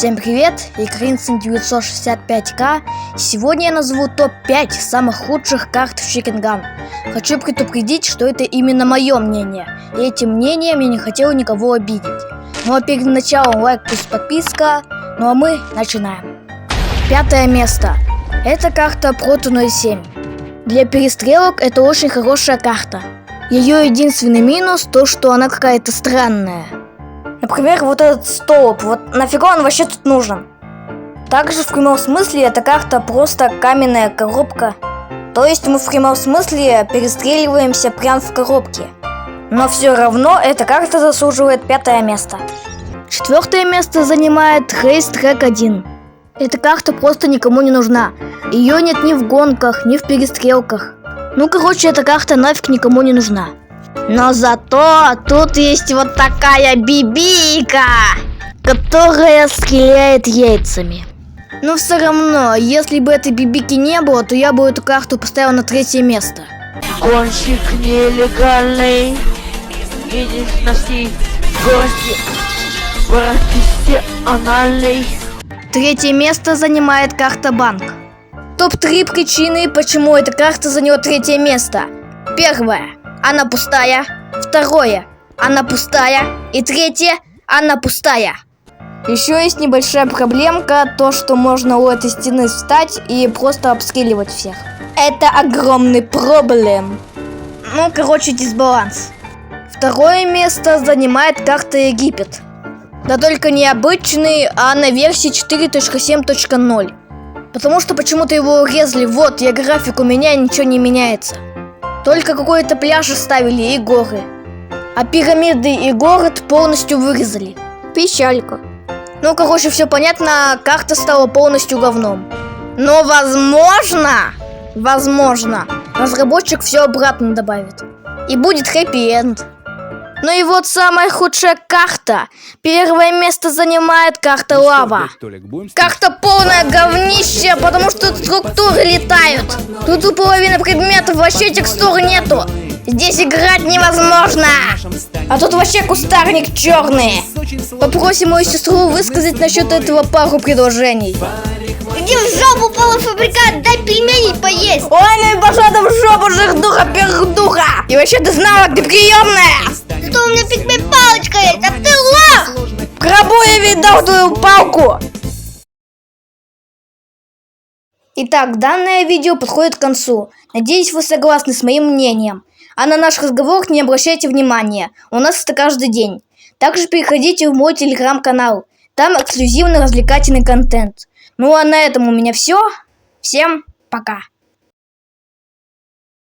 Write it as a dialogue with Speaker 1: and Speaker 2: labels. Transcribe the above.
Speaker 1: Всем привет, я Кринсон 965К. Сегодня я назову топ-5 самых худших карт в Chicken Gun. Хочу предупредить, что это именно мое мнение, и этим мнением я не хотел никого обидеть. Ну а перед началом лайк плюс подписка, ну а мы начинаем. Пятое место. Это карта Proto 07. Для перестрелок это очень хорошая карта. Ее единственный минус то, что она какая-то странная. Например, вот этот столб, вот нафига он вообще тут нужен? Также в прямом смысле эта карта просто каменная коробка. То есть мы в прямом смысле перестреливаемся прямо в коробке. Но все равно эта карта заслуживает пятое место. Четвертое место занимает Race Track 1. Эта карта просто никому не нужна. Ее нет ни в гонках, ни в перестрелках. Ну короче, эта карта нафиг никому не нужна. Но зато тут есть вот такая бибика, которая стреляет яйцами. Но все равно, если бы этой бибики не было, то я бы эту карту поставил на третье место.
Speaker 2: Гонщик нелегальный, видишь на всей гости, профессиональный.
Speaker 1: Третье место занимает карта Банк. Топ-3 причины, почему эта карта заняла третье место. Первое. Она пустая. Второе. Она пустая. И третье. Она пустая. Еще есть небольшая проблемка, то что можно у этой стены встать и просто обстреливать всех. Это огромный проблем. Ну, короче, дисбаланс. Второе место занимает карта Египет. Да только не обычный, а на версии 4.7.0. Потому что почему-то его урезали. Вот, я график, у меня ничего не меняется. Только какой-то пляж оставили и горы. А пирамиды и город полностью вырезали. Печалька. Ну, короче, все понятно, карта стала полностью говном. Но возможно, разработчик все обратно добавит. И будет хэппи-энд. Ну и вот самая худшая карта. Первое место занимает карта Лава. Карта полное говнище, потому что тут структуры летают. Тут у половины предметов вообще текстуры нету. Здесь играть невозможно. А тут вообще кустарник черный. Попросим мою сестру высказать насчет этого пару предложений.
Speaker 3: Иди в жопу, полуфабрикат, дай пельменей поесть.
Speaker 1: Ой, ну и пошла ты в жопу, жирдуха, пердуха. И вообще ты знала, ты приемная.
Speaker 3: Зато у меня пикми-палочка есть, а ты лох.
Speaker 1: В гробу я видал твою палку. Итак, данное видео подходит к концу. Надеюсь, вы согласны с моим мнением. А на наш разговор не обращайте внимания. У нас это каждый день. Также переходите в мой телеграм-канал. Там эксклюзивный развлекательный контент. Ну а на этом у меня все. Всем пока.